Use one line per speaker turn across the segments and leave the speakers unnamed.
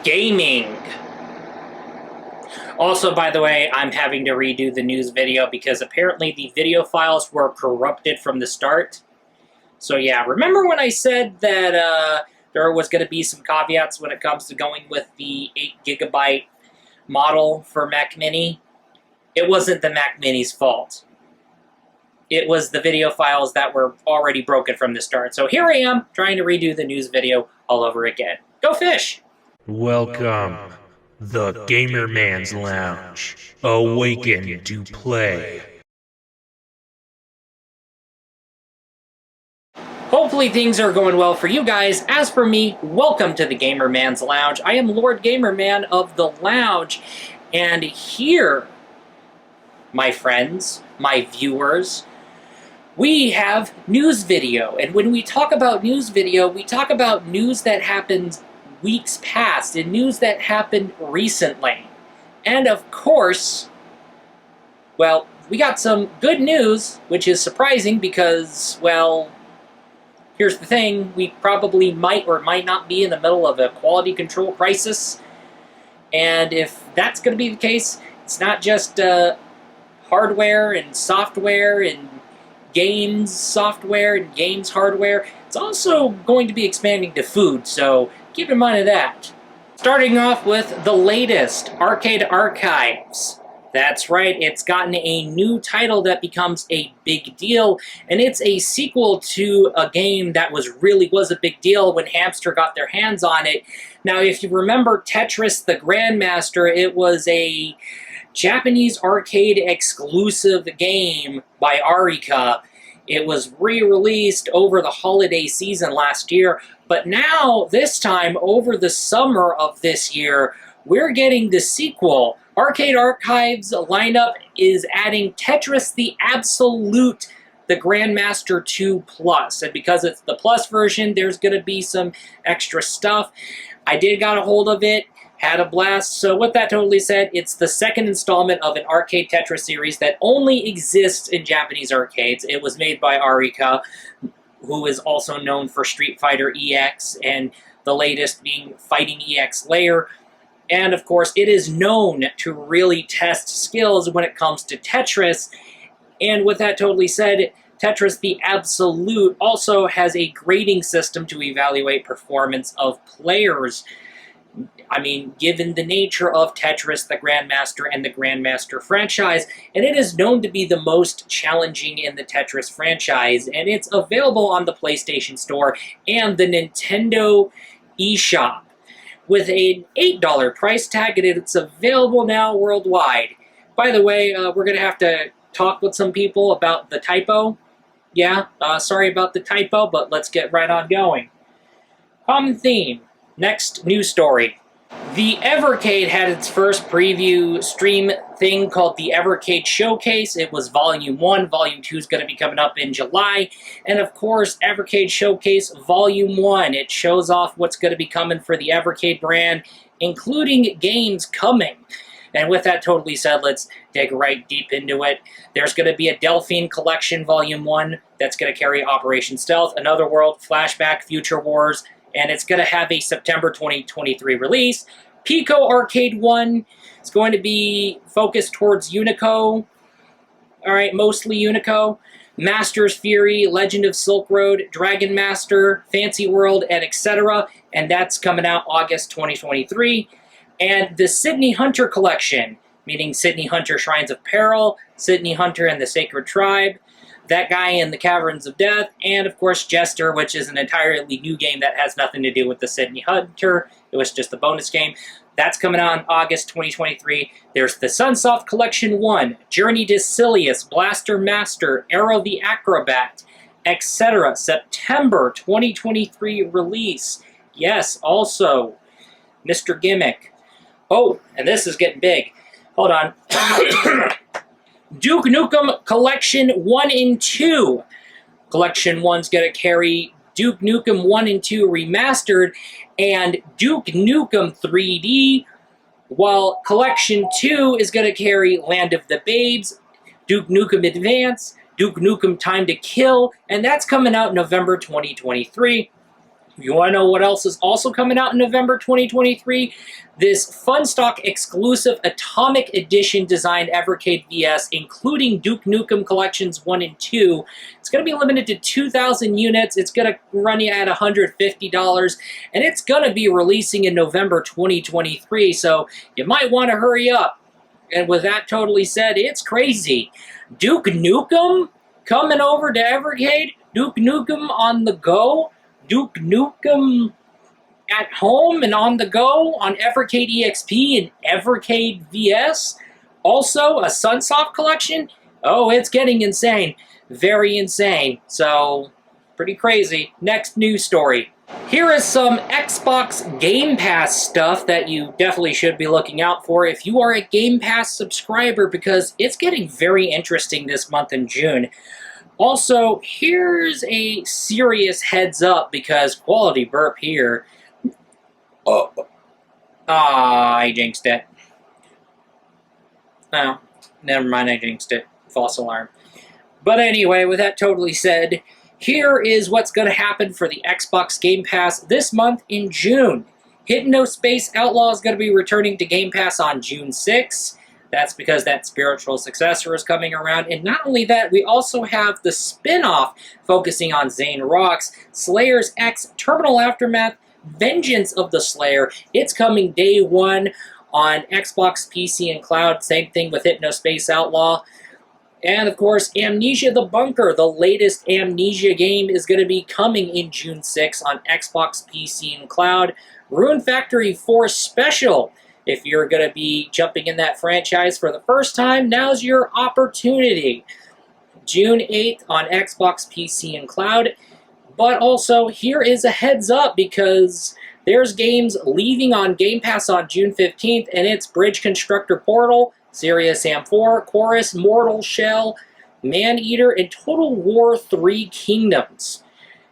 gaming. Also, by the way, I'm having to redo the news video because apparently the video files were corrupted from the start. So yeah, remember when I said that there was going to be some caveats when it comes to going with the 8GB model for Mac Mini? It wasn't the Mac Mini's fault. It was the video files that were already broken from the start. So here I am, trying to redo the news video all over again. Go fish!
Welcome, the Gamer Man's Lounge. Awaken to play.
Hopefully things are going well for you guys. As for me, welcome to the Gamer Man's Lounge. I am Lord Gamer Man of the Lounge, and here, my friends, my viewers, we have news video. And when we talk about news video, we talk about news that happened weeks past and news that happened recently. And of course, well, we got some good news, which is surprising because, well, here's the thing, we probably might or might not be in the middle of a quality control crisis. And if that's going to be the case, it's not just hardware and software and games software and games hardware. It's also going to be expanding to food, so keep in mind of that. Starting off with the latest, Arcade Archives. That's right, it's gotten a new title that becomes a big deal, and it's a sequel to a game that was a big deal when Hamster got their hands on it. Now, if you remember Tetris the Grandmaster, it was a Japanese arcade exclusive game by Arika. It was re-released over the holiday season last year, but now, this time, over the summer of this year, we're getting the sequel. Arcade Archives lineup is adding Tetris the Absolute, the Grandmaster 2 Plus. And because it's the Plus version, there's going to be some extra stuff. I did got a hold of it, had a blast. So with that totally said, it's the second installment of an arcade Tetris series that only exists in Japanese arcades. It was made by Arika, who is also known for Street Fighter EX, and the latest being Fighting EX Layer. And of course, it is known to really test skills when it comes to Tetris. And with that totally said, Tetris the Absolute also has a grading system to evaluate performance of players. I mean, given the nature of Tetris, the Grandmaster, and the Grandmaster franchise, and it is known to be the most challenging in the Tetris franchise, and it's available on the PlayStation Store and the Nintendo eShop with an $8 price tag, and it's available now worldwide. By the way, we're going to have to talk with some people about the typo. Yeah, sorry about the typo, but let's get right on going. Common theme. Next news story. The Evercade had its first preview stream thing called the Evercade Showcase. It was Volume 1. Volume 2 is going to be coming up in July. And of course, Evercade Showcase Volume 1. It shows off what's going to be coming for the Evercade brand, including games coming. And with that totally said, let's dig right deep into it. There's going to be a Delphine Collection Volume 1 that's going to carry Operation Stealth, Another World, Flashback, Future Wars, and it's going to have a September 2023 release. Pico Arcade 1 is going to be focused towards Unico. Alright, mostly Unico. Masters Fury, Legend of Silk Road, Dragon Master, Fancy World, and etc. And that's coming out August 2023. And the Sydney Hunter Collection, meaning Sydney Hunter Shrines of Peril, Sydney Hunter and the Sacred Tribe, That Guy in the Caverns of Death, and of course Jester, which is an entirely new game that has nothing to do with the Sydney Hunter. It was just a bonus game. That's coming out in August 2023. There's the Sunsoft Collection 1, Journey to Silius, Blaster Master, Arrow the Acrobat, etc. September 2023 release. Yes, also, Mr. Gimmick. Oh, and this is getting big. Hold on. Duke Nukem Collection 1 and 2. Collection 1's going to carry Duke Nukem 1 and 2 Remastered and Duke Nukem 3D, while Collection 2 is going to carry Land of the Babes, Duke Nukem Advance, Duke Nukem Time to Kill, and that's coming out November 2023. You want to know what else is also coming out in November 2023? This Funstock exclusive Atomic Edition designed Evercade VS, including Duke Nukem Collections 1 and 2. It's going to be limited to 2,000 units. It's going to run you at $150, and it's going to be releasing in November 2023, so you might want to hurry up. And with that totally said, it's crazy. Duke Nukem coming over to Evercade? Duke Nukem on the go? Duke Nukem at home and on the go on Evercade EXP and Evercade VS. Also, a Sunsoft collection. Oh, it's getting insane. Very insane. So, pretty crazy. Next news story. Here is some Xbox Game Pass stuff that you definitely should be looking out for if you are a Game Pass subscriber, because it's getting very interesting this month in June. Also, here's a serious heads up, because quality burp here. Oh. I jinxed it. Oh, never mind, I jinxed it. False alarm. But anyway, with that totally said, here is what's going to happen for the Xbox Game Pass this month in June. Hypnospace Outlaw is going to be returning to Game Pass on June 6th. That's because that spiritual successor is coming around. And not only that, we also have the spin-off focusing on Zane Rocks, Slayers X, Terminal Aftermath, Vengeance of the Slayer. It's coming day one on Xbox, PC, and cloud. Same thing with Hypnospace Outlaw. And of course, Amnesia the Bunker, the latest Amnesia game, is going to be coming in June 6th on Xbox, PC, and cloud. Rune Factory 4 Special. If you're going to be jumping in that franchise for the first time, now's your opportunity. June 8th on Xbox, PC, and cloud. But also, here is a heads up, because there's games leaving on Game Pass on June 15th, and it's Bridge Constructor Portal, Serious Sam 4, Chorus, Mortal Shell, Maneater, and Total War 3 Kingdoms.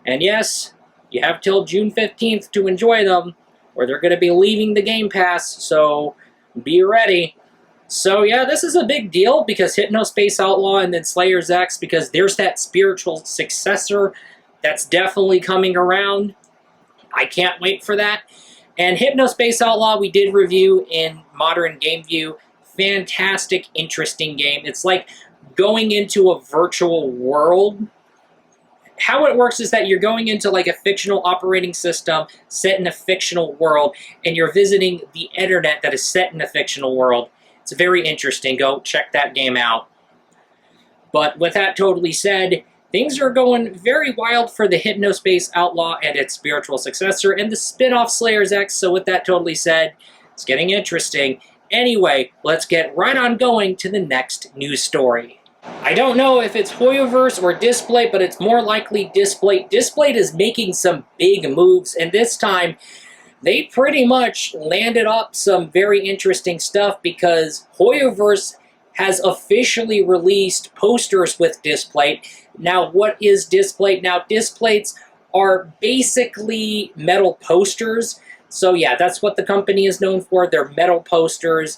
And yes, you have till June 15th to enjoy them, or they're going to be leaving the Game Pass, so be ready. So yeah, this is a big deal, because Hypnospace Outlaw and then Slayers X, because there's that spiritual successor that's definitely coming around. I can't wait for that. And Hypnospace Outlaw we did review in Modern Game View. Fantastic, interesting game. It's like going into a virtual world. How it works is that you're going into like a fictional operating system set in a fictional world, and you're visiting the internet that is set in a fictional world. It's very interesting. Go check that game out. But with that totally said, things are going very wild for the Hypnospace Outlaw and its spiritual successor and the spin-off Slayers X. So with that totally said, it's getting interesting. Anyway, let's get right on going to the next news story. I don't know if it's Hoyoverse or Displate, but it's more likely Displate. Displate is making some big moves, and this time they pretty much landed up some very interesting stuff, because Hoyoverse has officially released posters with Displate. Now, what is Displate? Now, Displates are basically metal posters. So yeah, that's what the company is known for. They're metal posters.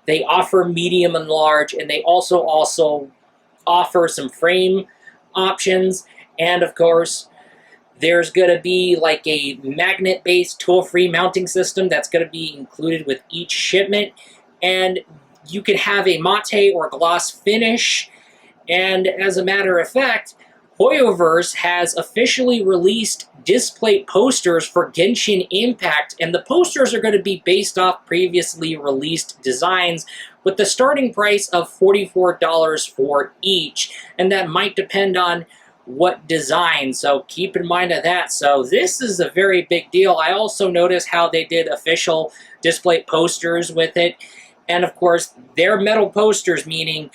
They offer medium and large, and they also offer some frame options. And of course, there's going to be like a magnet-based tool-free mounting system that's going to be included with each shipment. And you can have a matte or gloss finish. And as a matter of fact, Hoyoverse has officially released Displate posters for Genshin Impact, and the posters are going to be based off previously released designs, with the starting price of $44 for each, and that might depend on what design, so keep in mind of that. So this is a very big deal. I also noticed how they did official Displate posters with it, and of course they're metal posters, meaning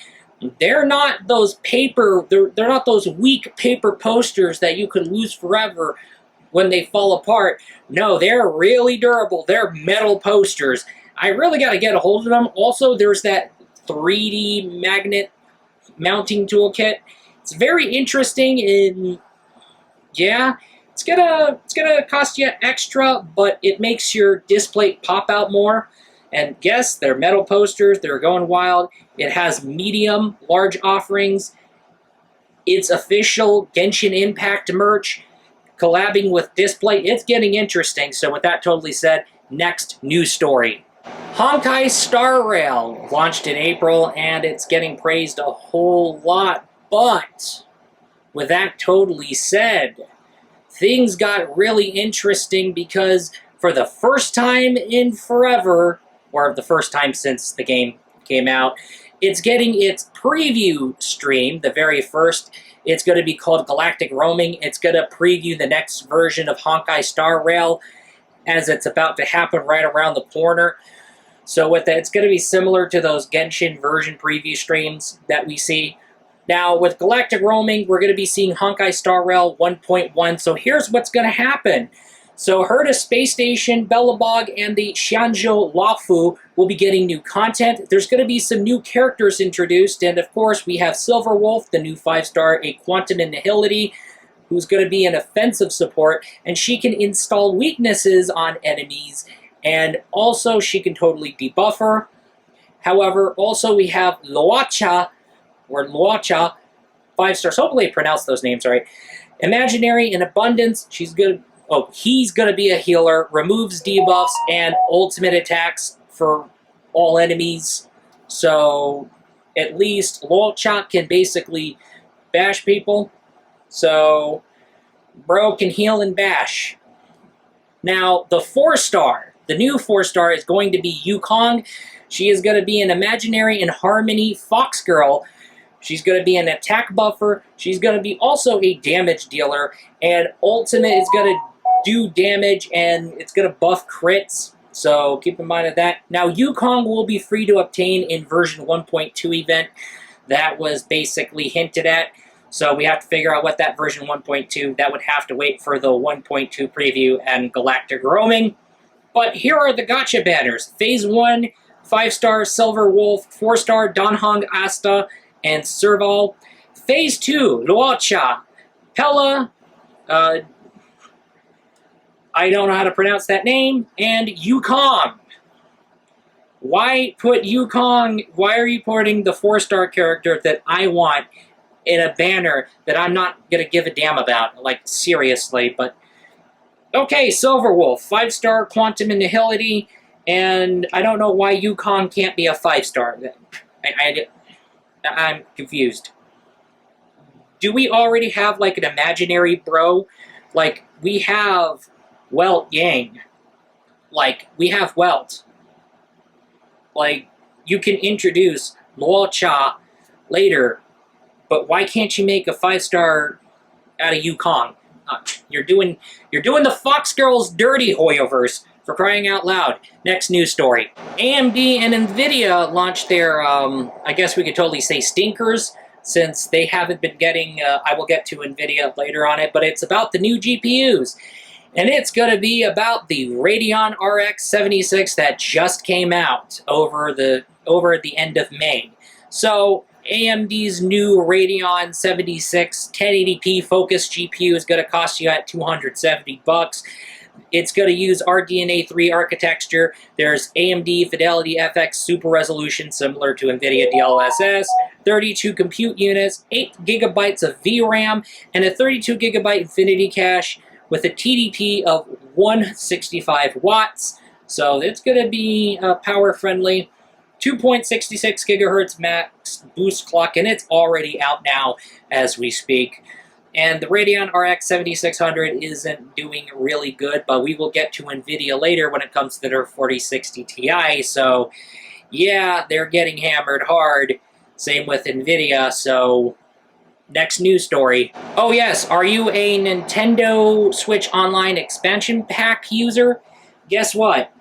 they're not those paper, they're not those weak paper posters that you could lose forever when they fall apart. No, they're really durable. They're metal posters. I really got to get a hold of them. Also, there's that 3D magnet mounting toolkit. It's very interesting, and yeah, it's gonna cost you extra, but it makes your Displate pop out more. And yes, they're metal posters. They're going wild. It has medium, large offerings. It's official Genshin Impact merch. collabing with Display. It's getting interesting. So with that totally said, next news story. Honkai Star Rail launched in April, and it's getting praised a whole lot. But with that totally said, things got really interesting because for the first time in forever, or the first time since the game came out, it's getting its preview stream, the very first. It's going to be called Galactic Roaming. It's going to preview the next version of Honkai Star Rail as it's about to happen right around the corner. So with that, it's going to be similar to those Genshin version preview streams that we see. Now, with Galactic Roaming, we're going to be seeing Honkai Star Rail 1.1. So here's what's going to happen. So Herta Space Station, Belobog, and the Xianzhou Luofu will be getting new content. There's going to be some new characters introduced, and of course we have Silver Wolf, the new 5-star, a Quantum Annihility, who's going to be an offensive support, and she can install weaknesses on enemies, and also she can totally debuff her. However, also we have Luocha, or Luocha, 5-star, so hopefully I pronounced those names right. Imaginary in Abundance, he's going to be a healer, removes debuffs and ultimate attacks for all enemies. So at least Luocha can basically bash people. So bro can heal and bash. Now the 4-star, the new 4-star is going to be Yukong. She is going to be an Imaginary and Harmony Fox Girl. She's going to be an attack buffer. She's going to be also a damage dealer. And ultimate is going to do damage, and it's going to buff crits. So keep in mind of that. Now, Yukong will be free to obtain in version 1.2 event. That was basically hinted at. So we have to figure out what that version 1.2, that would have to wait for the 1.2 preview and Galactic Roaming. But here are the gacha banners. Phase 1, 5-star Silver Wolf, 4-star Danhong Asta, and Serval. Phase 2, Luocha, Pella, I don't know how to pronounce that name, and Yukong. Why put Yukong? Why are you putting the 4-star character that I want in a banner that I'm not going to give a damn about? Like, seriously, but... Okay, Silver Wolf, 5-star Quantum Annihility, and I don't know why Yukong can't be a 5-star. I'm confused. Do we already have, like, an imaginary bro? Like, we have Welt Yang. Like, we have Welt. Like, you can introduce Luocha later, but why can't you make a 5-star out of Yukong? You're doing the Fox Girls dirty, Hoyoverse, for crying out loud. Next news story. AMD and NVIDIA launched their, I guess we could totally say stinkers, since they haven't been getting, I will get to NVIDIA later on it, but it's about the new GPUs. And it's going to be about the Radeon RX 76 that just came out over at the end of May. So AMD's new Radeon 76 1080p focused GPU is going to cost you at $270. It's going to use RDNA 3 architecture. There's AMD Fidelity FX Super Resolution, similar to NVIDIA DLSS, 32 compute units, 8 gigabytes of VRAM, and a 32 gigabyte Infinity Cache with a TDP of 165 watts. So it's going to be power friendly. 2.66 gigahertz max boost clock, and it's already out now as we speak. And the Radeon RX 7600 isn't doing really good, but we will get to NVIDIA later when it comes to their 4060 Ti. So, yeah, they're getting hammered hard. Same with NVIDIA, so next news story. Oh yes, are you a Nintendo Switch Online expansion pack user? Guess what?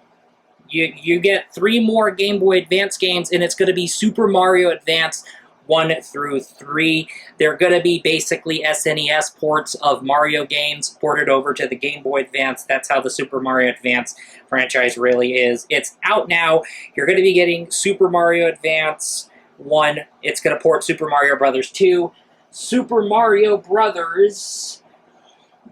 You get 3 more Game Boy Advance games, and it's going to be Super Mario Advance 1 through 3. They're going to be basically SNES ports of Mario games ported over to the Game Boy Advance. That's how the Super Mario Advance franchise really is. It's out now. You're going to be getting Super Mario Advance 1. It's going to port Super Mario Bros. 2. Super Mario Bros.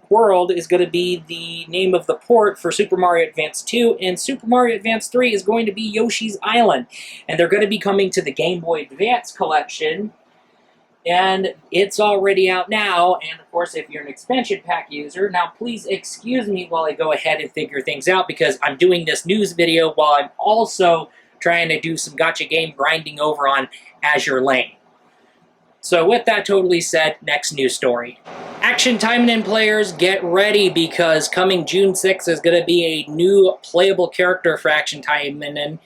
World is going to be the name of the port for Super Mario Advance 2, and Super Mario Advance 3 is going to be Yoshi's Island. And they're going to be coming to the Game Boy Advance collection And it's already out now, and of course, if you're an expansion pack user, now please excuse me while I go ahead and figure things out, because I'm doing this news video while I'm also trying to do some gacha game grinding over on Azure Lane. So with that totally said, next news story. Action Timenin players, get ready, because coming June 6th is going to be a new playable character for Action Timenin.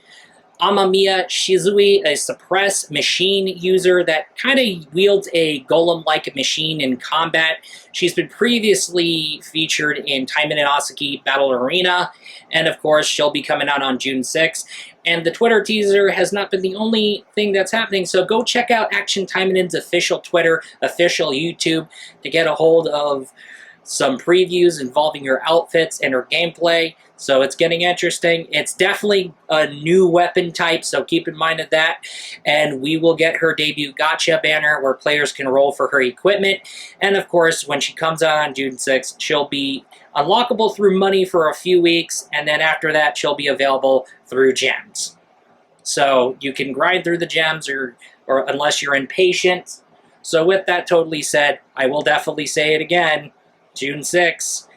Amamiya Shizui, a suppress machine user that kind of wields a golem-like machine in combat. She's been previously featured in Taimen and Asaki Battle Arena, and of course she'll be coming out on June 6th. And the Twitter teaser has not been the only thing that's happening, so go check out Action Taimenin's official Twitter, official YouTube, to get a hold of some previews involving her outfits and her gameplay. So it's getting interesting. It's definitely a new weapon type, so keep in mind of that. And we will get her debut gacha banner where players can roll for her equipment. And of course, when she comes out on June 6th, she'll be unlockable through money for a few weeks, and then after that, she'll be available through gems. So you can grind through the gems, or unless you're impatient. So with that totally said, I will definitely say it again, June 6th,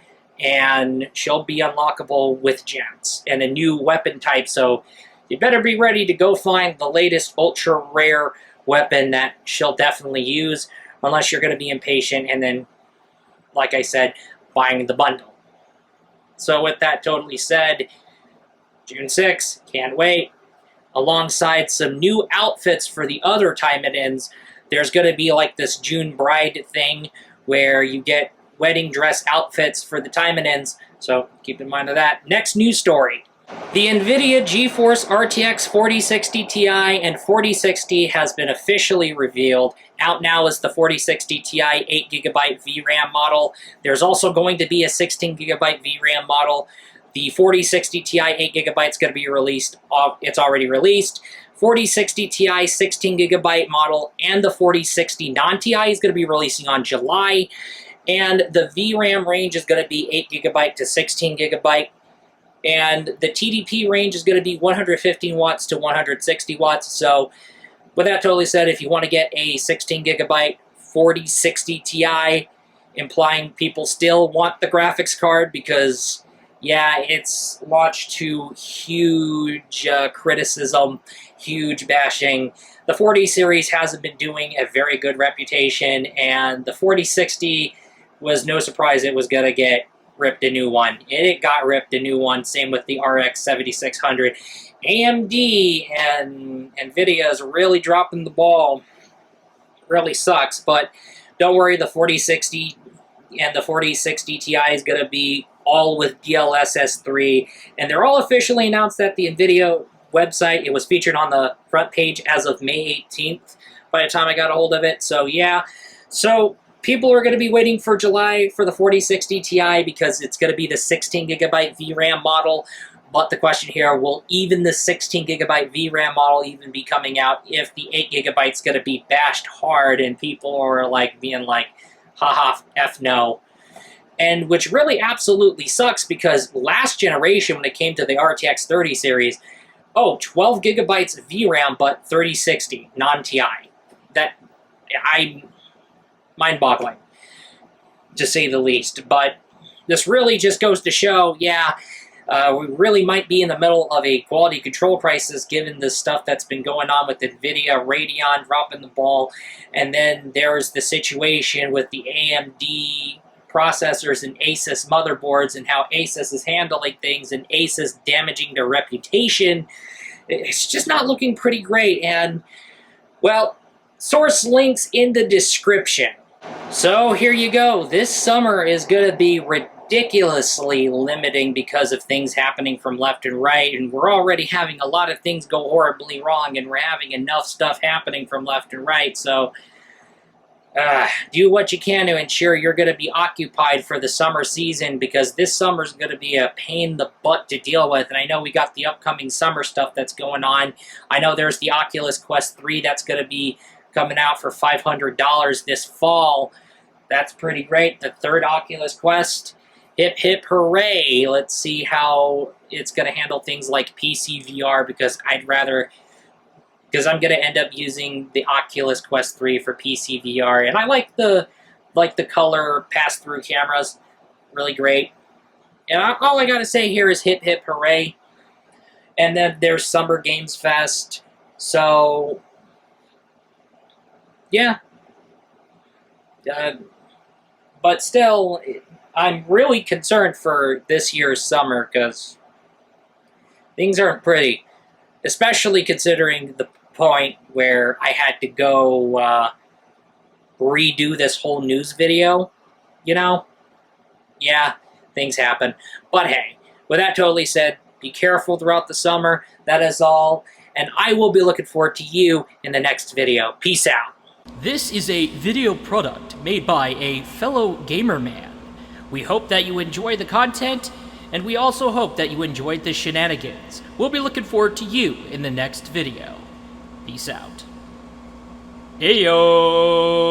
and she'll be unlockable with gems and a new weapon type, so you better be ready to go find the latest ultra rare weapon that she'll definitely use, unless you're going to be impatient and then, like I said, buying the bundle. So with that totally said, June 6th, can't wait. Alongside some new outfits for the other Taimenins, there's going to be like this June Bride thing where you get wedding dress outfits for the Taimenins, so keep in mind of that. Next news story. The NVIDIA GeForce RTX 4060 Ti and 4060 has been officially revealed. Out now is the 4060 Ti 8GB VRAM model. There's also going to be a 16GB VRAM model. The 4060 Ti 8GB is going to be released. It's already released. 4060 Ti 16GB model and the 4060 non-Ti is going to be releasing on July. And the VRAM range is going to be 8GB to 16GB. And the TDP range is going to be 115 watts to 160 watts. So, with that totally said, if you want to get a 16GB 4060 Ti, implying people still want the graphics card because, yeah, it's launched to huge criticism, huge bashing. The 40 series hasn't been doing a very good reputation, and the 4060 was no surprise it was going to get ripped a new one. It got ripped a new one. Same with the RX 7600. AMD and NVIDIA is really dropping the ball. Really sucks, but don't worry, the 4060 and the 4060 Ti is going to be all with DLSS 3. And they're all officially announced at the NVIDIA website. It was featured on the front page as of May 18th by the time I got a hold of it. So yeah, so people are going to be waiting for July for the 4060 Ti because it's going to be the 16GB VRAM model. But the question here, will even the 16GB VRAM model even be coming out if the 8GB is going to be bashed hard and people are like being like, haha, F no. And which really absolutely sucks because last generation when it came to the RTX 30 series, 12GB VRAM but 3060 non-Ti. Mind-boggling, to say the least. But this really just goes to show, yeah, we really might be in the middle of a quality control crisis given the stuff that's been going on with NVIDIA, Radeon dropping the ball, and then there's the situation with the AMD processors and Asus motherboards and how Asus is handling things and Asus damaging their reputation. It's just not looking pretty great, and, well, source links in the description. So here you go. This summer is going to be ridiculously limiting because of things happening from left and right, and we're already having a lot of things go horribly wrong, and we're having enough stuff happening from left and right, so do what you can to ensure you're going to be occupied for the summer season, because this summer is going to be a pain in the butt to deal with, and I know we got the upcoming summer stuff that's going on. I know there's the Oculus Quest 3 that's going to be coming out for $500 this fall. That's pretty great. The third Oculus Quest. Hip, hip, hooray. Let's see how it's going to handle things like PC VR, because I'd rather because I'm going to end up using the Oculus Quest 3 for PC VR, and I like the color pass-through cameras, really great. And all I got to say here is hip hip hooray. And then there's Summer Games Fest, so yeah. But still, I'm really concerned for this year's summer because things aren't pretty, especially considering the point where I had to go redo this whole news video, you know? Yeah, things happen. But hey, with that totally said, be careful throughout the summer. That is all. And I will be looking forward to you in the next video. Peace out.
This is a video product made by a fellow gamer man. We hope that you enjoy the content, and we also hope that you enjoyed the shenanigans. We'll be looking forward to you in the next video. Peace out. Heyo!